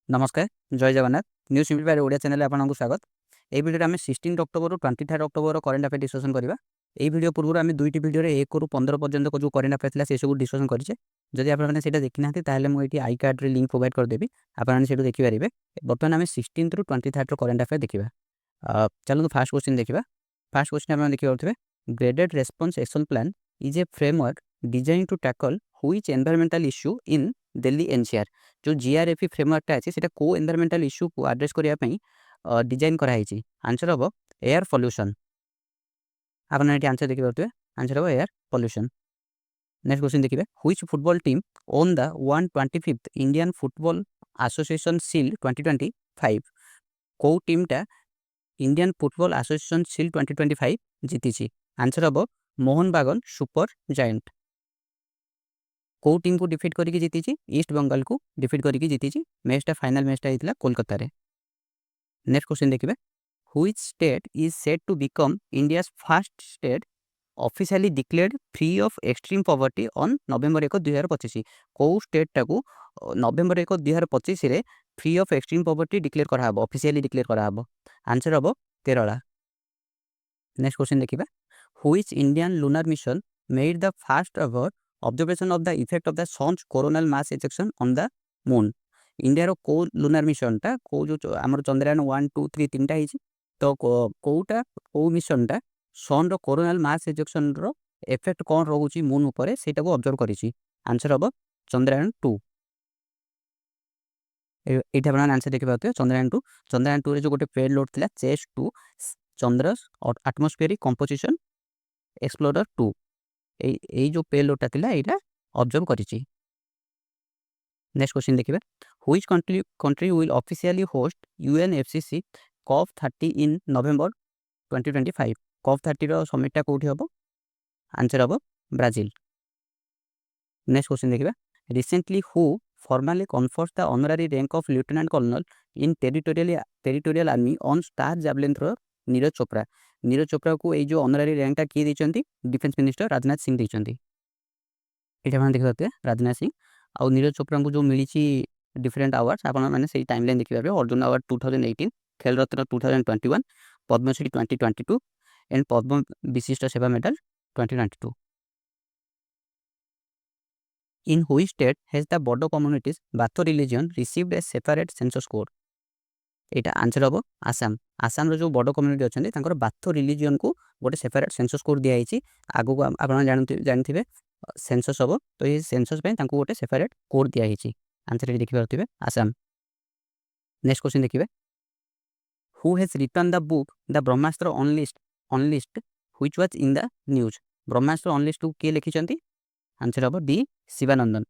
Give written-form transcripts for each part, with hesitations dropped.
नमस्कार जय Jagannath news सिम्प्लिफायर Odia channel आपको स्वागत। ये भिडियो आम 16 October 23 October current affair discussion करवा। यही भिडियो पूर्व आम दुईट भिडियो 1 ରୁ 15 पर्यंत जो करेन्ट अफेयर था सब डिस्कसन करें। जदि आपने देखी ना ताल मुझे आई कार्ड लिंक प्रोवाइड करदेवी आपने देखिपारे। बर्तमान आम 16 ରୁ 23 करेन्ट अफेयर देखा। चलो फास्ट क्वेश्चन देखा। फास्ट क्वेश्चन आप देखिए graded response action plan is a framework design to tackle which environmental issue in Delhi NCR. जो जीआरएफई फ्रेमवर्कटा अच्छे से को एनवायरमेंटल इश्यू को आड्रेस करने डिजाइन कराई। आंसर हम एयर पॉल्यूशन। आपने ये आंसर देखिए आंसर हम एयर पॉल्यूशन। नेक्स्ट क्वेश्चन देखिए which football team won the 125th Indian football association shield 2025। कौ टीमटा इंडियन फुटबॉल एसोसिएशन सील्ड 2025 जीति। आंसर हम मोहन बागान सुपर जायंट। कौ टीम को डिफिट करके जीति ईस्ट बंगाल को डिफिट करके जीति। मैचटा फाइनल मैचटा होता कोलकाता रे। नेक्स्ट क्वेश्चन देखिए which state is set to become India's first state officially declared free of extreme poverty on November 1 2025। कौ स्टेटा को नवेम्बर 1 2025 रे free of extreme poverty declare कराब ऑफिशियली डिक्लेयर कराब। आंसर हम केरला। नेक्स्ट क्वेश्चन देखिए which Indian lunar mission made the first ever observation of the effect of the sun's coronal mass ejection on the moon. India को lunar मिशनटा को जो आम चंद्रयान 1 2 3 3टा होती तो कौटा कौ मिशनटा सन कोरोनल मास इजेक्शन इफेक्ट कौन रोचे मून उपर से ऑब्जर्व करी। आंसर हम चंद्रयान 2। ये आंसर देखिए चंद्रयान 2। चंद्रयान 2 जो गोटे पेड लोड था ChACE 2 Chandra atmospheric composition explorer 2 ये जो पे लोडटा था यहाँ ऑब्जर्व करी। नेक्स्ट क्वेश्चन देखिए which country will officially host UNFCCC COP 30 in November 2025। COP 30 रो समिटटा कौटी हम। आंसर हम ब्राजिल। नेक्स्ट क्वेश्चन देखिए recently who formally confers the honorary rank of lieutenant colonel in territorial army on star javelin throw Neeraj Chopra. Neeraj Chopra को ये जो honorary रैंकटा किए देते डिफेंस मिनिस्टर राजनाथ सिंह देते। ये देखिए राजनाथ सिंह आउ नीरज चोपड़ा को जो मिली डिफरेंट अवार्ड्स आपने से टाइमलाइन देखिए अर्जुन अवार्ड 2018 खेल रत्न 2021 Padmashri 2022 and Padma Vishisht Seva medal 2022। In which state has the Bodo communities Bathou religion received a separate census code. यहाँ आंसर हम आसाम। आसाम जो बड़ कम्युनिटी अच्छा बाथो रिलीजन को गोटे सेपरेट सेंसस कोड दिखाई। आगू आप जानते सेंसस हम तो ये सेंसस गोटे सेपरेट कोड दिखाई। आंसर ये देखिए आसाम। नेक्स्ट क्वेश्चन देखिए who has written the book the Brahmastra unleashed which was in the news. Brahmastra unleashed किए लिखिं। आंसर हम डी शिवानंदन।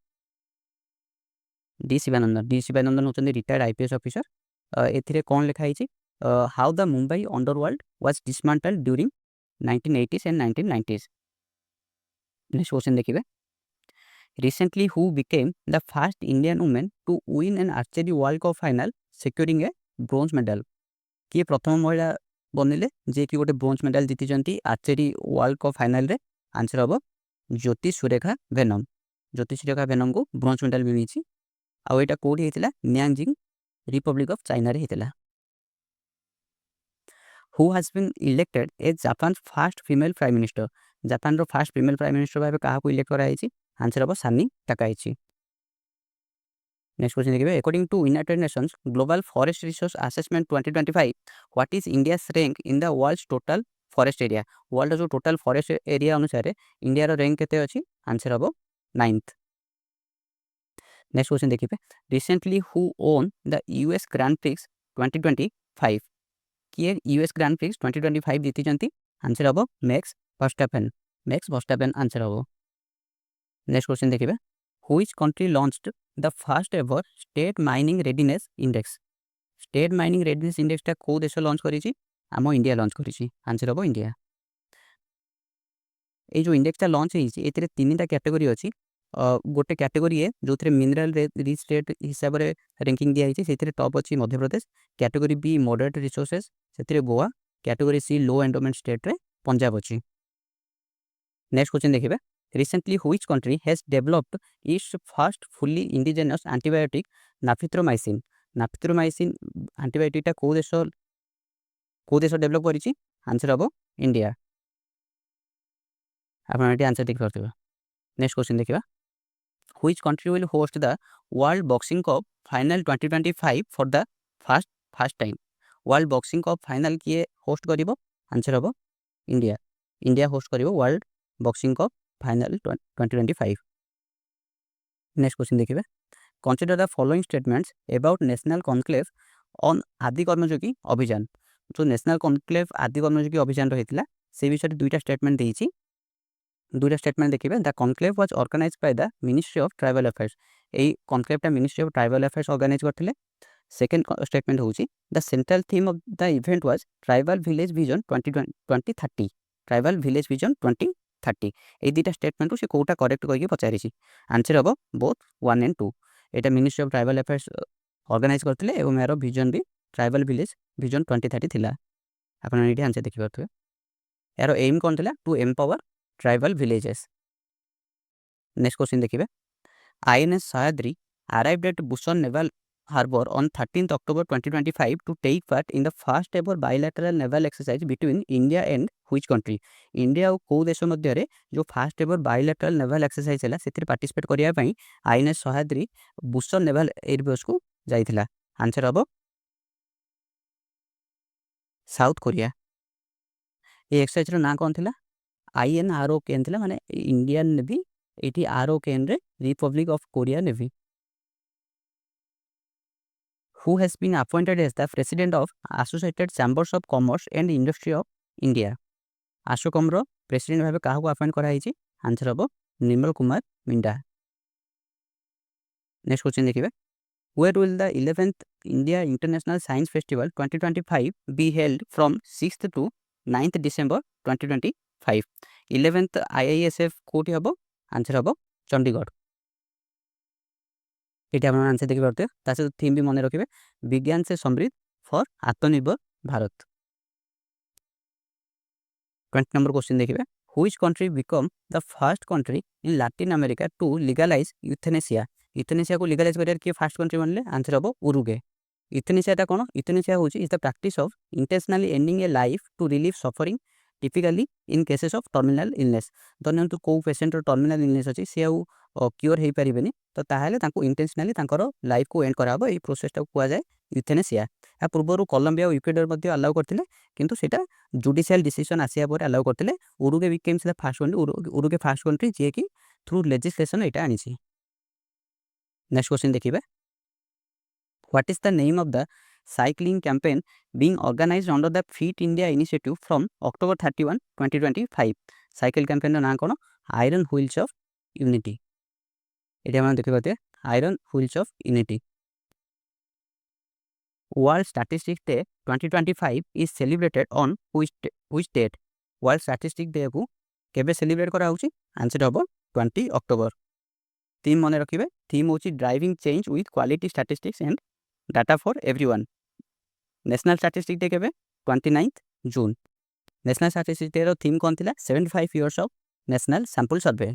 डी शिवानंदन होती रिटायर्ड आईपीएस ऑफिसर। ए कौन लिखाई how the Mumbai underworld was dismantled during 1980s and 1990s। Next question देखिए recently who became the first Indian women to win an archery world cup final securing a bronze medal. किए प्रथम महिला बनले जे कि गोटे ब्रोंज मेडल जीति archery world cup final रे। Answer हम ज्योति सुरेखा वेनम। ज्योति सुरेखा वेनम को ब्रोंज मेडल मिली। आउ यहाँ कौटी होता न्यांजिंग रिपब्लिक ऑफ चाइना रे होता। Who has been elected as Japan first female prime minister. Japan रो फर्स्ट फीमेल प्राइम मिनिस्टर भाव क्या इलेक्ट कराई। आंसर हम सानी टाकाई। नेक्स्ट क्वेश्चन देखिए according to United Nations global forest resource assessment 2025 what is India's rank in the world's total forest area. World जो total forest area अनुसार India rank केते अछि। Answer हम 9th। Next question देखिए recently who won the US Grand Prix 2025। किए US Grand Prix 2025 जीति। Answer हम Max Verstappen. Answer हम। नेक्स्ट क्वेश्चन देखिए which country launched the first ever state mining readiness index. State mining readiness इंडेक्सटा कौ देश launch करी। आम इंडिया लॉन्च करी। आंसर हम इंडिया। ये जो इंडेक्सटा लॉन्च होती है तीन टा कैटेगरी अच्छी। गोटे कैटेगरी ए जो मिनरल रिच स्टेट हिसाब से रैंकिंग दिखाई से टॉप अच्छी Madhya Pradesh. Category B moderate resources से Goa. Category C low endowment state रे पंजाब अच्छी। नेक्स्ट क्वेश्चन देखिए recently which country has developed its first fully indigenous antibiotic nafithromycin. Nafithromycin ଆଣ୍ଟିବାୟୋଟିକଟା କେଉଁ ଦେଶ ଡେଭଲପ୍ କରିଛି? ଆନ୍ସର୍ ହେବ ଇଣ୍ଡିଆ। ଆପଣ ଏଠି ଆନ୍ସର୍ ଦେଖିପାରୁଥିବେ। ନେକ୍ସଟ କ୍ୱେଶ୍ଚିନ୍ ଦେଖିବା। Which country will host the World Boxing Cup Final 2025 for the first time? World Boxing Cup Final କିଏ ହୋଷ୍ଟ କରିବ? ଆନ୍ସର୍ ହେବ ଇଣ୍ଡିଆ। ଇଣ୍ଡିଆ ହୋଷ୍ଟ କରିବ world boxing cup final 2025। Next question ଦେଖିବେ। Consider the following statements about national conclave on Adi Karmayogi ଅଭିଯାନ। ଯେଉଁ national conclave ଆଦି କର୍ମଯୋଗୀ ଅଭିଯାନର ହେଇଥିଲା ସେ ବିଷୟରେ ଦୁଇଟା ଷ୍ଟେଟମେଣ୍ଟ ଦେଇଛି। ଦୁଇଟା ଷ୍ଟେଟମେଣ୍ଟ ଦେଖିବେ। The conclave was organise by the ministry of tribal affairs. এই କନକ୍ଲେଭ୍ଟା ministry of tribal affairs organise କରିଥିଲେ। ସେକେଣ୍ଡ ଷ୍ଟେଟମେଣ୍ଟ ହେଉଛି the central theme of the event was tribal village vision 2030। Tribal village vision 2030। এই ଦୁଇଟା ଷ୍ଟେଟମେଣ୍ଟରୁ ସେ କେଉଁଟା correct କରିକି ପଚାରିଛି? ଆନ୍ସର୍ ହେବ ବୋଥ୍ 1 and 2। এটা ministry of tribal affairs organise କରିଥିଲେ ଏବଂ ଏହାର ଭିଜନ୍ ବି ଟ୍ରାଇବାଲ୍ ଭିଲେଜ୍ ଭିଜନ୍ 2030 ଥିଲା। ଆପଣ ଏଇଠି ଆନ୍ସର୍ ଦେଖିପାରୁଥିବେ। ଏହାର ଏଇମ୍ କ'ଣ ଥିଲା? To empower tribal villages. Next question ଦେଖିବେ। INS Sahyadri arrived at Busan Naval Harbor on 13th October 2025 to take part in the first ever bilateral naval exercise between India and which country? India ଆଉ କେଉଁ ଦେଶ ମଧ୍ୟରେ ଯେଉଁ first ever ବାଇଲାଟରାଲ naval exercise ହେଲା ସେଥିରେ participate କରିବା ପାଇଁ INS Sahyadri Busan naval ଏୟାରବେସ୍କୁ ଯାଇଥିଲା। ଆନ୍ସର୍ ହେବ ସାଉଥ କୋରିଆ। এই ଏକ୍ସରସାଇଜର ନାଁ କ'ଣ ଥିଲା? INROKN ଥିଲା, ମାନେ ଇଣ୍ଡିଆନ୍ ନେଭି। ଏଇଠି ROKNରେ republic of Korea navy. Who has been appointed as the president of Associated Chambers of Commerce and Industry of India? ASOCOMର ପ୍ରେସିଡେଣ୍ଟ ଭାବେ କାହାକୁ ଆପଏଣ୍ଟ କରାଯାଇଛି? ଆନ୍ସର୍ ହେବ ନିର୍ମଳ କୁମାର ମିଣ୍ଡା। ନେକ୍ସଟ କ୍ୱେଶ୍ଚିନ୍ ଦେଖିବେ। Where will the 11th India International Science Festival 2025 be held from 6th to 9th December 2025? 11th IISF କେଉଁଠି ହେବ? Answer ହେବ ଚଣ୍ଡିଗଡ଼। ଏଠି ଆପଣ ଆନ୍ସର୍ ଦେଖିପାରୁଥିବେ। ତା ସହିତ ଥିମ୍ ବି ମନେ ରଖିବେ, ବିଜ୍ଞାନ ସେ ସମୃଦ୍ଧ for Atmanirbhar Bharat. 20 number question ଦେଖିବେ। Which country become the first country in Latin America to legalize euthanasia? ୟୁଥେନେସିଆକୁ legalise କରିବାର କିଏ ଫାଷ୍ଟ କଣ୍ଟ୍ରି ବନିଲେ? ଆନ୍ସର୍ ହେବ ଉରୁଗେ। ୟୁଥେନେସିଆଟା କ'ଣ? ୟୁଥେନେସିଆ ହେଉଛି is the practice of intentionally ending a life to relieve suffering typically in cases of terminal illness. ଧରନ୍ତୁ କେଉଁ ପେସେଣ୍ଟର terminal illness ଅଛି, ସେ ଆଉ କ୍ୟୁଅର୍ ହେଇପାରିବେନି, ତ ତାହେଲେ ତାଙ୍କୁ ଇଣ୍ଟେନ୍ସନାଲି ତାଙ୍କର ଲାଇଫ୍କୁ ଏଣ୍ଡ କରାହେବ। ଏଇ ପ୍ରୋସେସଟାକୁ କୁହାଯାଏ ୟୁଥେନେସିଆ। ଏହା ପୂର୍ବରୁ କଲମ୍ବିଆ ଓ ଇକ୍ୱେଡର ମଧ୍ୟ ଆଲାଉ କରିଥିଲେ, କିନ୍ତୁ ସେଇଟା ଜୁଡ଼ିସିଆଲ ଡିସିସନ୍ ଆସିବା ପରେ ଆଲାଉ କରିଥିଲେ। Uruguay becomes the first country. Uruguay first country ଯିଏକି ଥ୍ରୁ ଲେଜିସ୍ଲେସନ୍ ଏଇଟା ଆଣିଛି। ନେକ୍ସଟ କ୍ୱେଶ୍ଚିନ୍ ଦେଖିବେ। What is the name of the cycling campaign being organized under the Fit India initiative from October 31, 2025? Cycle କ୍ୟାମ୍ପେନ୍ର ନାଁ କ'ଣ? Iron wheels of unity. ଏଠି ଆପଣ ଦେଖିପାରୁଥିବେ iron wheels of unity. World Statistics Day 2025 is celebrated on which date? World Statistics Day କୁ କେବେ celebrate କରାହେଉଛି? Answer ହେବ 20 October. Theme ମନେ ରଖିବେ। ଥିମ୍ ହେଉଛି driving change with quality statistics and data for everyone. National statistic day କେବେ? 29 June. National statistic ଡେର theme କ'ଣ ଥିଲା? 75 years of national sample survey.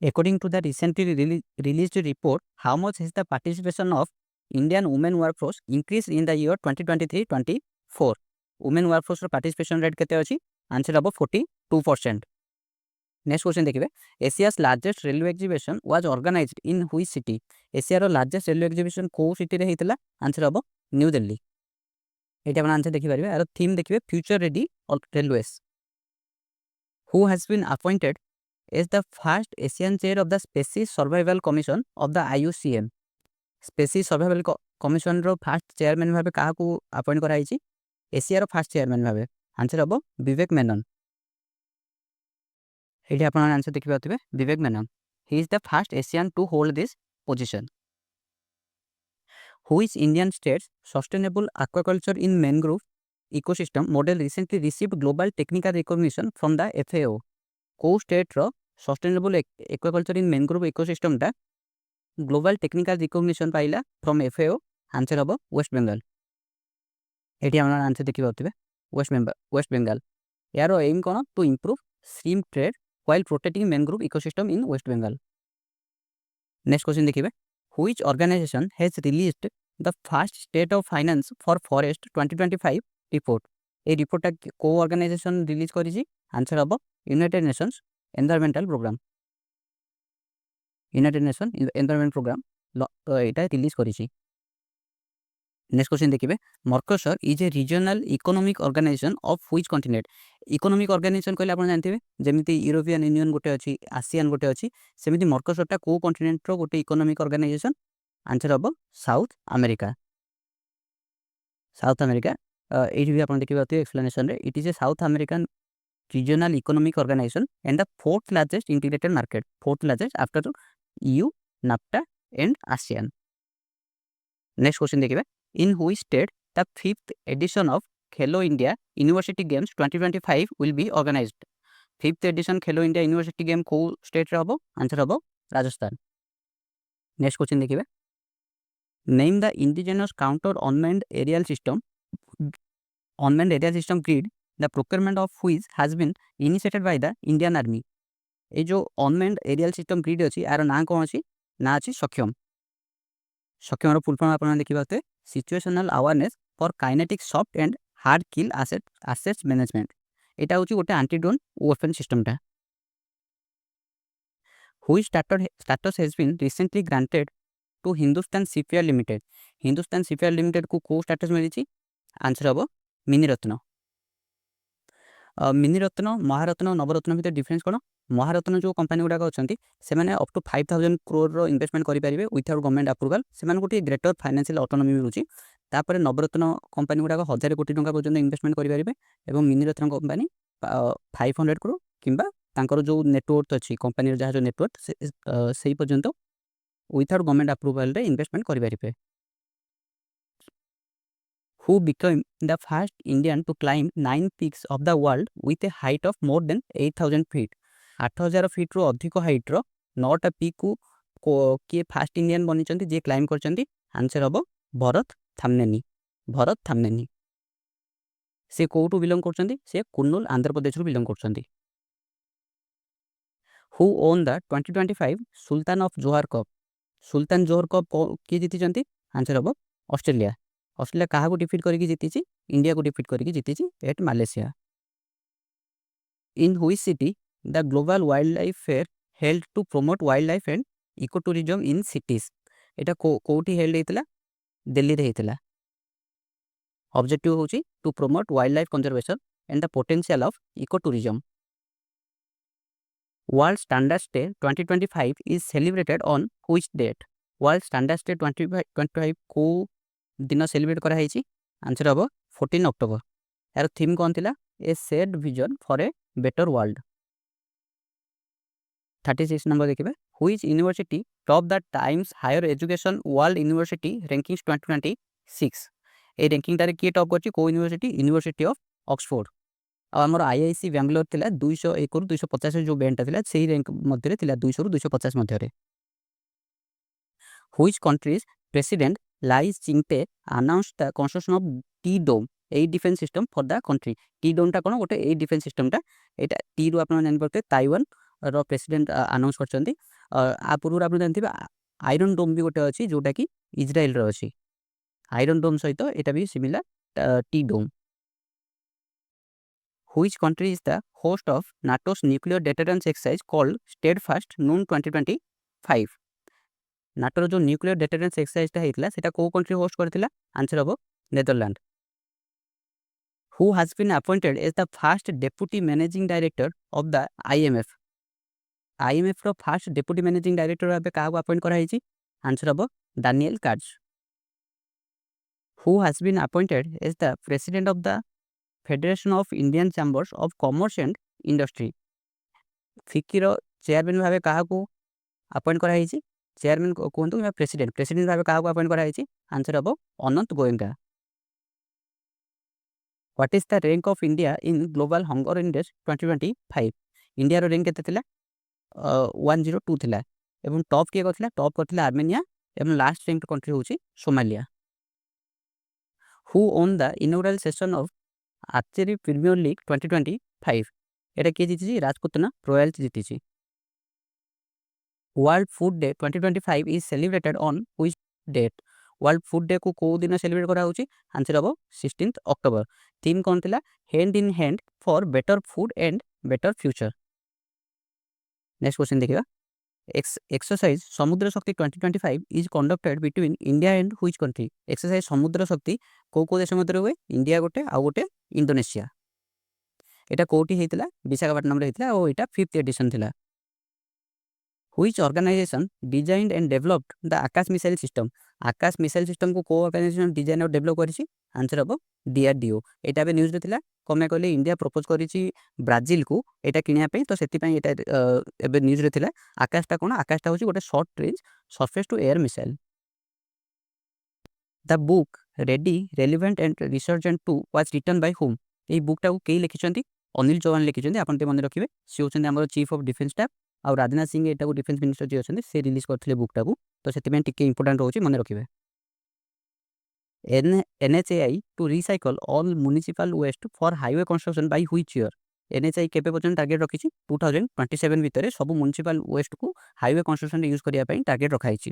According to the recently released report, how much has the participation of Indian women workforce increased in the year 2023-24? women workforce participation rate କେତେ ଅଛି? Answer ହେବ 42%। Next question ଦେଖିବେ। Asia's largest railway exhibition was organised in which city? ଏସିଆର largest railway exhibition କେଉଁ ସିଟିରେ ହେଇଥିଲା? Answer ହେବ new Delhi. ଏଇଠି ଆପଣ ଆନ୍ସର୍ ଦେଖିପାରିବେ। ଏହାର ଥିମ୍ ଦେଖିବେ future ready railways. Who has been appointed as the first Asian chair of the Species Survival Commission of the IUCN? Species survival କମିଶନର ଫାଷ୍ଟ ଚେୟାରମ୍ୟାନ୍ ଭାବେ କାହାକୁ ଆପଏଣ୍ଟ କରାଯାଇଛି? ଏସିଆର ଫାଷ୍ଟ ଚେୟାରମ୍ୟାନ୍ ଭାବେ। ଆନ୍ସର୍ ହେବ ବିବେକ ମେନନ୍। ଏଇଠି ଆପଣ ଆନ୍ସର୍ ଦେଖିପାରୁଥିବେ Vivek Menon. He is the first Asian to hold this position. Which Indian state's sustainable aquaculture in mangrove ecosystem model recently received global technical recognition from the FAO? କେଉଁ ଷ୍ଟେଟ୍ର sustainable aquaculture in mangrove ଇକୋସିଷ୍ଟମ୍ଟା global technical recognition ପାଇଲା from FAO? Answer ହେବ ୱେଷ୍ଟ ବେଙ୍ଗଲ। ଏଠି ଆପଣ answer ଦେଖିପାରୁଥିବେ ୱେଷ୍ଟ ବେଙ୍ଗଲ। ଏହାର aim କ'ଣ? To improve shrimp trade while protecting mangrove ecosystem in West Bengal. Next question ଦେଖିବେ। Which organization has released the first state of finance for forest 2025 report? এই রিপোর্টটা কোউ অর্গানাইজেশন রিলিজ করেছি? আনসার হব United Nations Environmental Programme. United Nation Environment Programme এটা release করেছি। Next question দেখিবে, Mercosur is a regional economic organisation of which continent? Economic organisation କହିଲେ ଆପଣ ଜାଣିଥିବେ ଯେମିତି ୟୁରୋପିଆନ୍ ୟୁନିୟନ୍ ଗୋଟେ ଅଛି, ଆସିଆନ୍ ଗୋଟେ ଅଛି, ସେମିତି ମର୍କସରଟା କେଉଁ କଣ୍ଟିନେଣ୍ଟର ଗୋଟେ ଇକୋନୋମିକ୍ ଅର୍ଗାନାଇଜେସନ୍? ଆନ୍ସର୍ ହେବ ସାଉଥ୍ ଆମେରିକା। ସାଉଥ୍ ଆମେରିକା ଏଇଠି ବି ଆପଣ ଦେଖିପାରୁଥିବେ ଏକ୍ସପ୍ଲାନେସନ୍ରେ, it is a South American regional economic organisation and the fourth largest integrated market, fourth largest after EU, NAFTA and ASEAN। Next question দেখিবে, in which state the fifth edition of Khelo India university games 2025 will be organised? Fifth edition Khelo India university game কেউ স্টেট্রে হব? Answer হব Rajasthan. Next question দেখিবে, name the indigenous counter unmanned aerial system grid the procurement of which has been initiated by the Indian army. এই যে ଅନମ୍ୟାନ୍ଡ aerial system grid ଅଛି, ଏହାର ନାଁ କ'ଣ ଅଛି? ନାଁ ଅଛି ସକ୍ଷମ। ସକ୍ଷମର ଫୁଲ୍ ଫର୍ମ ଆପଣ ଦେଖିପାରୁଥିବେ, situational awareness for kinetic soft and hard kill assets management. এটা ହେଉଛି ଗୋଟେ ଆଣ୍ଟିଡ୍ରୋନ୍ ୱେପନ୍ ସିଷ୍ଟମଟା। Which status has been recently granted to Hindustan shipyard limited? Hindustan shipyard ଲିମିଟେଡ୍କୁ କେଉଁ ଷ୍ଟାଟସ୍ ମିଳିଛି? ଆନ୍ସର୍ ହେବ ମିନିରତ୍ନ। ମିନିରତ୍ନ, ମହାରତ୍ନ, ନବରତ୍ନ ଭିତରେ ଡିଫରେନ୍ସ କ'ଣ? ମହାରତ୍ନ ଯେଉଁ କମ୍ପାନୀ ଗୁଡ଼ାକ ଅଛନ୍ତି ସେମାନେ ଅପ୍ ଟୁ 5,000 crore ଇନଭେଷ୍ଟମେଣ୍ଟ କରିପାରିବେ ୱିଥାଉଟ୍ ଗଭର୍ଣ୍ଣମେଣ୍ଟ ଆପ୍ରୁଭାଲ୍, ସେମାନଙ୍କୁ ଟିକେ ଗ୍ରେଟର ଫାଇନାନ୍ସିଆଲ ଅଟୋନୋମି ମିଳୁଛି। ତାପରେ ନବରତ୍ନ କମ୍ପାନୀ ଗୁଡ଼ାକ 1,000 କୋଟି ଟଙ୍କା ପର୍ଯ୍ୟନ୍ତ ଇନଭେଷ୍ଟମେଣ୍ଟ କରିପାରିବେ ଏବଂ ମିନିରତ୍ନ କମ୍ପାନୀ 500 crore କିମ୍ବା ତାଙ୍କର ଯେଉଁ ନେଟୱାର୍ଥ ଅଛି, କମ୍ପାନୀର ଯାହା ଯେଉଁ ନେଟୱାର୍ଥ ସେଇ ପର୍ଯ୍ୟନ୍ତ ୱିଥାଉଟ୍ ଗଭର୍ଣ୍ଣମେଣ୍ଟ ଆପ୍ରୁଭାଲ୍ରେ ଇନଭେଷ୍ଟମେଣ୍ଟ କରିପାରିବେ। Who became the first Indian to climb 9 peaks of the world with a height of more than 8,000 feet? 8,000 ଫିଟ୍ରୁ ଅଧିକ ହାଇଟ୍ର 9ଟା ପିକ୍କୁ କିଏ ଫାଷ୍ଟ ଇଣ୍ଡିଆନ୍ ବନିଛନ୍ତି ଯିଏ କ୍ଲାଇମ୍ବ କରିଛନ୍ତି? ଆନ୍ସର୍ ହେବ ଭରତ ଥାମନେନି। ଭରତ ଥାମନେନି। ସେ କେଉଁଠୁ ବିଲଙ୍ଗ କରୁଛନ୍ତି? ସେ କୁର୍ନୁଲ ଆନ୍ଧ୍ରପ୍ରଦେଶରୁ ବିଲଙ୍ଗ କରୁଛନ୍ତି। Who won the 2025 Sultan of Johor cup? Sultan Johor cup କିଏ ଜିତିଛନ୍ତି? ଆନ୍ସର୍ ହେବ ଅଷ୍ଟ୍ରେଲିଆ। ଅଷ୍ଟ୍ରେଲିଆ କାହାକୁ ଡିଫିଟ୍ କରିକି ଜିତିଛି? ଇଣ୍ଡିଆକୁ ଡିଫିଟ୍ କରିକି ଜିତିଛି at Malaysia. In which city the global wildlife fair held to promote wildlife and ecotourism in cities? এটা କେଉଁଠି ହେଲ୍ଡ ହେଇଥିଲା? ଦିଲ୍ଲୀରେ ହେଇଥିଲା। ଅବଜେକ୍ଟିଭ ହେଉଛି to promote wildlife conservation and the potential of ecotourism. World Standards Day 2025 is celebrated on which date? World Standards Day 2025 କେଉଁ ଦିନ celebrate କରାହେଇଛି? Answer ହେବ 14 ଅକ୍ଟୋବର। ଏହାର ଥିମ୍ କ'ଣ ଥିଲା? A shared vision for a better world. 36 number ଦେଖିବେ, which university top the Times Higher Education world university rankings 2026? এই ର୍ୟାଙ୍କିଙ୍ଗଟାରେ କିଏ ଟପ୍ କରିଛି? କେଉଁ ୟୁନିଭର୍ସିଟି? University of Oxford. ଆଉ ଆମର IIC ବାଙ୍ଗାଲୋର ଥିଲା 201ରୁ 250 ଯେଉଁ ବ୍ୟାଣ୍ଡଟା ଥିଲା ସେଇ ର୍ୟାଙ୍କ ମଧ୍ୟରେ ଥିଲା, 200ରୁ 250 ମଧ୍ୟରେ। Which country's president Lai Ching-te announced the construction of T-Dome, ଏଇ defence system for the country? T-Domeଟା କ'ଣ? ଗୋଟେ ଏଇ ଡିଫେନ୍ସ ସିଷ୍ଟମଟା, ଏଇଟା ଟିରୁ ଆପଣ ଜାଣିପାରୁଥିବେ ତାଇୱାନର ପ୍ରେସିଡେଣ୍ଟ ଆନାଉନ୍ସ କରିଛନ୍ତି। ଆ ପୂର୍ବରୁ ଆପଣ ଜାଣିଥିବେ ଆଇରନ୍ ଡୋମ୍ ବି ଗୋଟେ ଅଛି ଯେଉଁଟାକି ଇଜ୍ରାଏଲର ଅଛି। ଆଇରନ୍ ଡୋମ୍ ସହିତ ଏଇଟା ବି similar T-Dome। Which country is the host of NATO's nuclear deterrence exercise called Steadfast Noon 2025? ନାଟୋର ଯେଉଁ ନ୍ୟୁକ୍ଲିୟର ଡେଟରେନ୍ସ ଏକ୍ସରସାଇଜଟା ହେଇଥିଲା ସେଟା କେଉଁ କଣ୍ଟ୍ରି ହୋଷ୍ଟ କରିଥିଲା? ଆନ୍ସର୍ ହେବ Netherland. Who has been appointed as the first deputy managing director of the IMF? IMFର first deputy managing director ଭାବେ କାହାକୁ appoint କରାହେଇଛି? ଆନ୍ସର୍ ହେବ Daniel Katz. Who has been appointed as the president of the Federation of Indian Chambers of Commerce and Industry? ଫିକିର chairman ଭାବେ କାହାକୁ appoint କରାହେଇଛି? Chairman କୁହନ୍ତୁ କିମ୍ବା ପ୍ରେସିଡେଣ୍ଟ ଭାବେ କାହାକୁ ଆପଏଣ୍ଟ କରାହେଇଛି? ଆନ୍ସର୍ ହେବ Anant Goenka. What is the rank of India in global hunger index 2025? ଇଣ୍ଡିଆର ର୍ୟାଙ୍କ କେତେ ଥିଲା? 102 ଥିଲା ଏବଂ ଟପ୍ କିଏ କରିଥିଲା? ଟପ୍ କରିଥିଲା ଆର୍ମେନିଆ ଏବଂ ଲାଷ୍ଟ ର୍ୟାଙ୍କ କଣ୍ଟ୍ରି ହେଉଛି Somalia. Who won the inaugural session of archery premier league 2025? এটা କିଏ ଜିତିଛି? ରାଜପୁତନା ରୟାଲ୍ସ ଜିତିଛି। World food day 2025 is celebrated on which date? World food day को कोउ दिन सेलिब्रेट करा होची? आंसर हम 16 अक्टोबर। थीम कौन थिला? Hand in hand for better food and better future. Next question देखिए। एक्सरसाइज समुद्र शक्ति 2025 is conducted between India and which country? Exercise समुद्र शक्ति को देश मध्य हुए? इंडिया गोटे आउ गोटे इंडोनेशिया। एटा कोठी हेतिला? विशाखापट्टनम रे हेतिला और एटा 5th एडिशन थिला। Which organization designed and developed the Akash missile system? Akash missile system को ऑर्गेनाइजेशन डिजाइन और डेवलप करिछि? आंसर हम DRDO। एटा बे न्यूज रे थिला कमे कहले इंडिया प्रपोज करिछि ब्राजिल को एटा किनिया पे, तो सेति पई एटा एबे न्यूज रे थिला। आकाशटा कोन? आकाशटा होछि गोटे short range surface to air missile. The book ready relevant and resurgent two was written by whom? एई बुकटा को केई लिखिछंती? अनिल चौहान लिखिछंती। आपण ते मन रखिबे सी होछंती हमर चीफ ऑफ डिफेंस स्टाफ और राजनाथ सिंह एटा को डिफेंस मिनिस्टर जे अछंती से रिलीज करथिले बुकटा को, तो सेति पई टिके इंपोर्टेंट होछि मन रखिबे। NHAI to recycle all municipal waste for highway construction by which year? NHAI केबे पर्यंत टार्गेट रखिछि? 2027 भितरे सब म्युनिसिपल वेस्ट को हाईवे कंस्ट्रक्शन यूज करिया पई टार्गेट रखाइछि।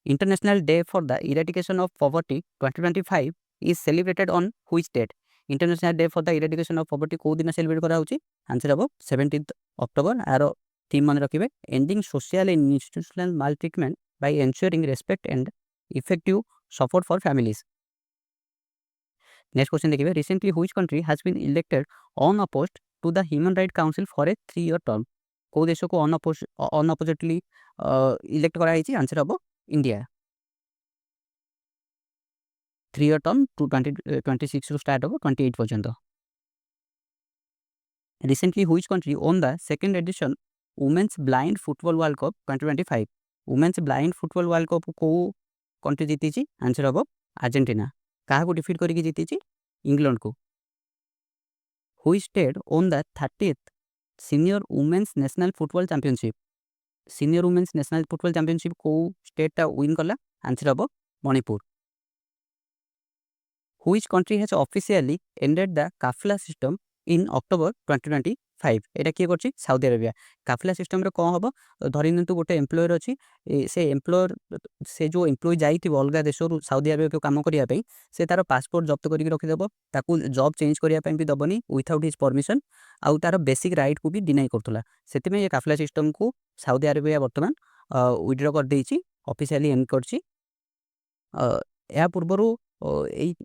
International day for the eradication of poverty 2025 is celebrated on which date? International day for the eradication of poverty को दिन सेलिब्रेट करा होछि? आंसर हम 17 अक्टोबर। आरो थीम मन रखिबे ending social and institutional maltreatment by ensuring respect and effective support for families. Next question देखिए। Recently which country has been elected unopposed to the human right council for a 3-year term? को देश को अनअपोजिटली elect करा होछि? Answer हम India. 3-year term to 2026 ରୁ start ହେବ 28 ପର୍ଯ୍ୟନ୍ତ। Recently which country won the second edition Women's Blind Football World Cup 2025? Women's Blind Football World Cup को कंट्री जीतीची? आंसर हम अर्जेंटीना। काहा को डिफीट करके जीतीची? इंग्लैंड को। Which state won the 30th Senior Women's National Football Championship? Senior Women's National Football Championship को state टा win कला? Answer हम Manipur. Which country has officially ended the kafala system in October 2025? एटा किए करछि? Saudi Arabia. काफिला system रे कोन हबो? धरि नियंतु गोटे एम्प्लॉयर अछि, से एम्प्लॉयर से जो एम्प्लॉय जाइथिबो अलगा देशरु साउदी अरेबिया को काम करिया पई, से तार पासपोर्ट जब्त करिक रखि देबो। ताकू जॉब चेंज करिया पई भी दबनी विथआउट हिज परमिशन, आउ तार बेसिक राइट को भी डिनाई करथुला। सेति में ये काफिला सिस्टम को साउदी अरेबिया वर्तमान विथड्रॉ कर देछि, ऑफिशियली एंड करछि। या पूर्वरु एई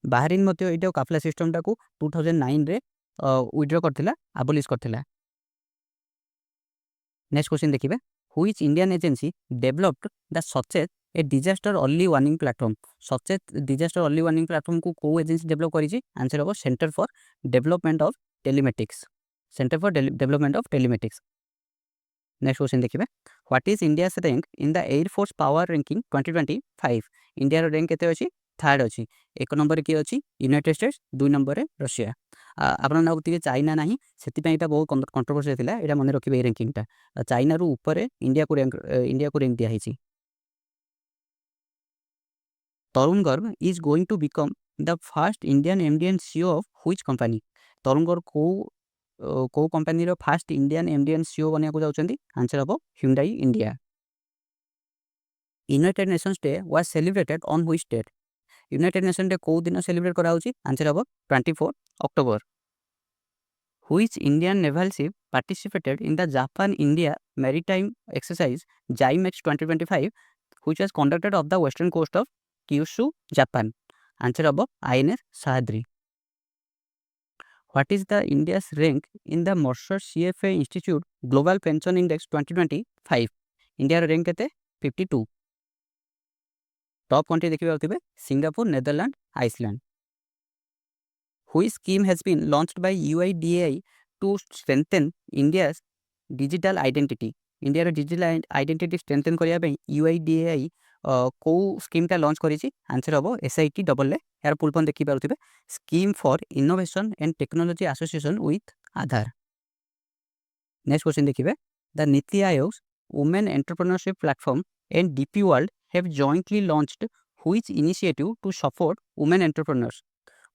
बाहरीन मध्य एटा काफिला सिस्टम टाको 2009 रे विथड्रॉ करथिला, अबोलिश करथिला। नेक्स्ट क्वेश्चन देखिबे। Which Indian agency developed the Sachet a disaster early warning platform? Sachet disaster early warning platform को एजेंसी डेवलप करिछि? आंसर हो centre for development of telematics. Centre for development of telematics. Next question देखिबे। What is India's rank in the air force power ranking 2025? India रो rank केते अछि? Third अछि। एक number के अछि? यूनाइटेड स्टेट्स, 2 नंबर रे रशिया। आपण नाउतिके चाइना नाही, सेति पई एटा बहुत कंट्रोवर्सी थिला। एटा मने रखिबे ए रैंकिंग टा। चाइना रो ऊपर इंडिया को रैंक दिया हिची। Tarun Garg is going to become the first Indian MD and CEO of which company? Tarun Garg को कंपनी रो first Indian MD and CEO बनिया को जाउचंदी? आंसर हबो Hyundai India. United Nations Day was celebrated on which date? United Nation Day को दिन celebrate करा होची? आंसर हबो 24 October. Which Indian naval ship participated in the Japan India maritime exercise JIMEX 2025 which was conducted off the western coast of Kyushu, Japan? Answer habo INS Sahadri. What is the India's rank in the Mercer CFA Institute Global Pension Index 2025? India rank kete 52. Top country देखिबे होतिबे Singapore, Netherland, Iceland. Which scheme has been launched by UIDAI to strengthen India's digital identity? India रो digital identity strengthen करिया पई UIDAI को scheme टा launch करिछि? Answer हबो SITAA। यार फुल फॉर्म देखि पारुथिबे scheme for innovation and technology association with Aadhaar. Next question देखिबे। The NITI Aayog women entrepreneurship platform and DP world have jointly launched which initiative to support women entrepreneurs?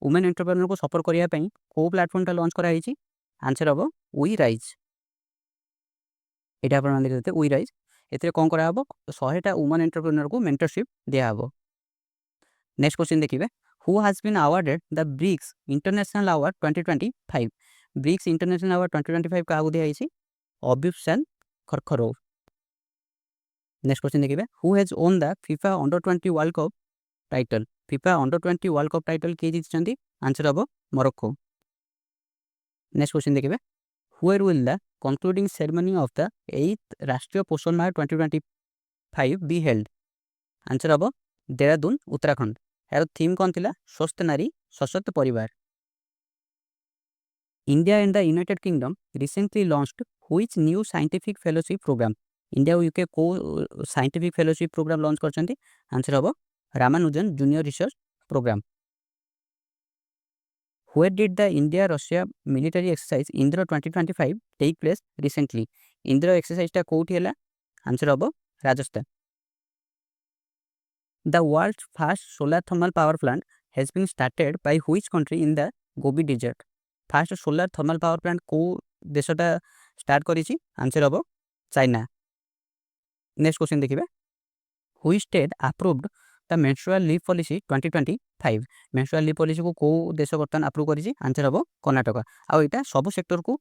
Women entrepreneur को support करिया पई को platform टा launch करा हिची? आंसर हबो we rise. এটা আপনারা লিখতে উই রাইজ। এতে কম করা হব 100টা ওমেন এন্টারপ্রেন্योर को মেন্টরশিপ দেয়া হব। নেক্সট কোশ্চেন দেখিবে who has been awarded the BRICS international award 2025 BRICS international award 2025 କାହାକୁ ଦିଆଯାଇଛି ଅବ୍ୟୁସାନ୍ ଖରଖରୋଭ। ନେକ୍ସଟ କୋଶ୍ଚେନ୍ ଦେଖିବେ who has won the FIFA under world cup title FIFA under world cup title किए जीति आंसर हम मोरक्को। नेक्स्ट क्वेश्चन देखिए where will the concluding ceremony of the 8th Rashtriya पोषण माह 2025 बी हेल्ड आंसर हम देहरादून उत्तराखंड। यार theme कौन थिला स्वस्थ Nari Sashakt Parivar. India and the United Kingdom recently launched which new scientific fellowship programme India और यूके को साइंटिफिक फेलोशिप प्रोग्राम लॉन्च करछंती आंसर हम Ramanujan junior research programme. Where did the India Russia military exercise Indra 2025 take place recently? Indra exercise टा कोठी हैला answer हम Rajasthan. The world's first solar thermal power plant has been started by which country in the Gobi Desert? First solar thermal power plant को देशटा start करिछि answer हम China. Next question देखिबे Which state approved the menstrual leave policy 2025 menstrual leave policy को देश बर्तमान approve करिछि answer हम कर्नाटक। आ एटा सब सेक्टर को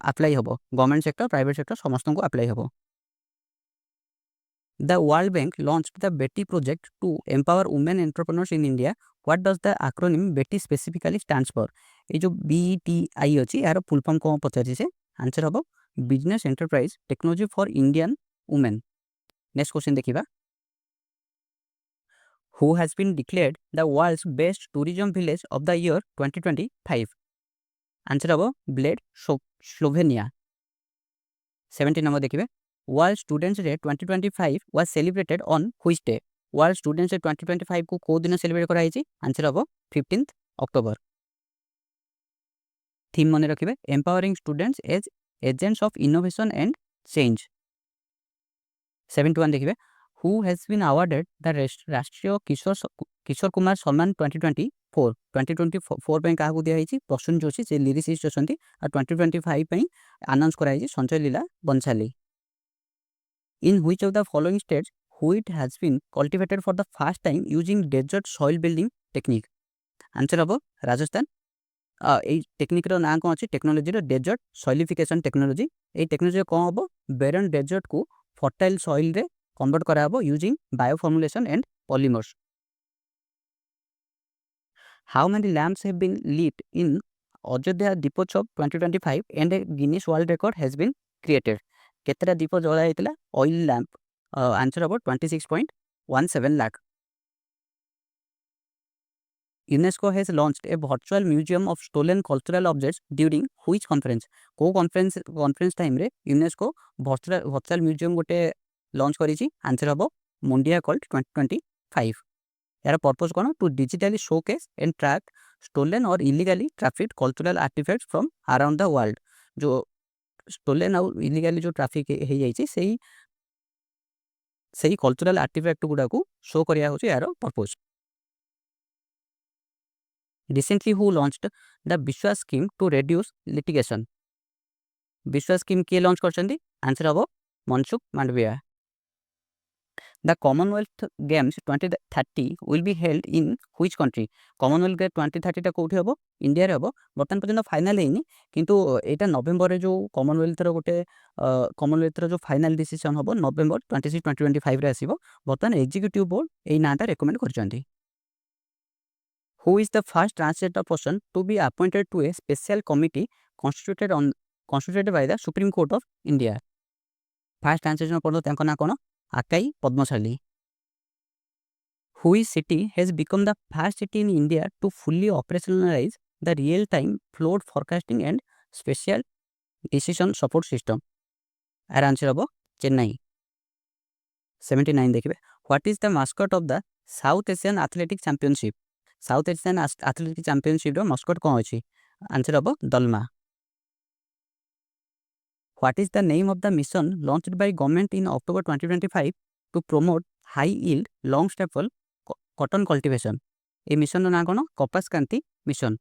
अप्लाई हम गवर्नमेंट सेक्टर प्राइवेट सेक्टर समस्त को अप्लाई हम। The World Bank launched the Betty project to empower women entrepreneurs in India. What does the acronym Betty specifically stands for? ये जो BETI अछि यार फुल फॉर्म को पचारि से आंसर हम business enterprise technology for Indian women. Next question देखिबा Who has been declared the world's best tourism village of the year 2025? Answer हम blade Slovenia. 70 number देखिए world students day 2025 was celebrated on which day? World students day 2025 को को दिन celebrate करा हिची answer हम 15th October. Theme मन रखिबे empowering students as agents of innovation and change. 71 देखिए Who has been awarded the राष्ट्रीय किशोर कुमार सम्मान 2024 2024 ପାଇଁ କାହାକୁ ଦିଆଯାଇଛି ପ୍ରସୂନ ଯୋଶୀ ସେ ଲିରିସିଷ୍ଟ ଅଛନ୍ତି ଆଉ 2025 ପାଇଁ ଆନାଉନ୍ସ କରାଯାଇଛି ସଞ୍ଜୟ लीला Banshali. In which of the following states wheat has been cultivated for the first time using desert soil building technique? Answer हम राजस्थान। এই टेक्निक्र ना कौन अच्छी टेक्नोलोजी डेजर्ट सॉइलिफिकेशन टेक्नोलोजी ये टेक्नोलोजी कौन हम बेरन डेजर्ट को फर्टाइल सॉइल रे कन्वर्ट करा हबो using bioformulation and polymers. How many lamps have been lit in Ayodhya Deepotsav 2025 and a Guinness world record has been created? केतरा दीप जला हेतिला ऑयल लैंप आंसर हम 26.17 lakh. UNESCO has launched a virtual museum of stolen cultural objects during which conference? को conference time रे UNESCO virtual museum गोटे launch करिछि answer हम मुंडिया कल्ट 2025। यार पर्पस कौन to digitally showcase and track stolen or illegally traffic cultural artifacts from around the world. जो stolen or illegally जो traffic हो जाइछि सही कल्चरल आर्टिफैक्ट गुडा को शो करिया होछि यार purpose. Recently who launched the विश्वास स्कीम टू रिड्यूस लिटिगेशन? विश्वास स्कीम किए लॉन्च करछन्ती आंसर हम Mansukh Mandaviya. The Commonwealth Games 2030 will be held in which country? Commonwealth Games 2030 टा कोठी हबो इंडिया रे हबो बर्तमान पर्यंत फाइनल हेनी किंतु एटा नवेम्बर रे जो कॉमनवेल्थ रो गोटे कॉमनवेल्थ रो जो फाइनल डिसीजन हबो नवेम्बर 26 2025 रे आसीबो बर्तमान एग्जीक्यूटिव बोर्ड एई नाटा रेकमेंड करचंती। Who is the first transgender person to be appointed to a special committee constituted by the Supreme Court of India? First transgender person तांको ना कोन आकाई Padmashali. Which city has become the first city in India to fully operationalize the real-time flood forecasting and spatial decision support system? आर answer हम चेन्नई। 79 देखिए what is the mascot of the South Asian athletic championship? South Asian athletic championship रो mascot कौन अछि answer हम Dalma. What is the name of the mission launched by government in October 2025 to promote high yield long staple cotton cultivation? A mission ना कोन कपास क्रांति mission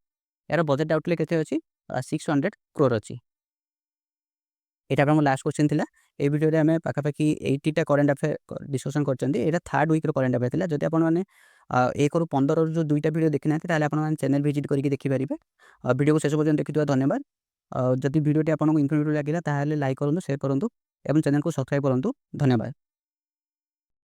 यार budget outlay केते अछि 600 करोड़ अछि। एटा हम लास्ट क्वेश्चन थिला এই ভিডিওରେ ଆମେ ପାଖାପାଖି 80ଟା କରେଣ୍ଟ ଆଫେୟାର ଡିସ୍କସନ୍ କରିଛନ୍ତି। ଏଇଟା ଥାର୍ଡ଼ ୱିକ୍ର କରେଣ୍ଟ ଆଫେୟାର ଥିଲା। ଯଦି ଆପଣମାନେ 1ରୁ 15ର ଯେଉଁ 2ଟା ଭିଡ଼ିଓ ଦେଖିନାହାନ୍ତି ତାହେଲେ ଆପଣମାନେ ଚ୍ୟାନେଲ୍ ଭିଜିଟ୍ କରିକି ଦେଖିପାରିବେ। ଭିଡ଼ିଓକୁ ଶେଷ ପର୍ଯ୍ୟନ୍ତ ଦେଖିଥିବା ଧନ୍ୟବାଦ। ଯଦି ଭିଡ଼ିଓଟି ଆପଣଙ୍କୁ ଇନଫର୍ମେଟିଭ୍ ଲାଗିଲା ତାହେଲେ ଲାଇକ୍ କରନ୍ତୁ, ସେୟାର କରନ୍ତୁ ଏବଂ ଚ୍ୟାନେଲକୁ ସବସ୍କ୍ରାଇବ୍ କରନ୍ତୁ। ଧନ୍ୟବାଦ।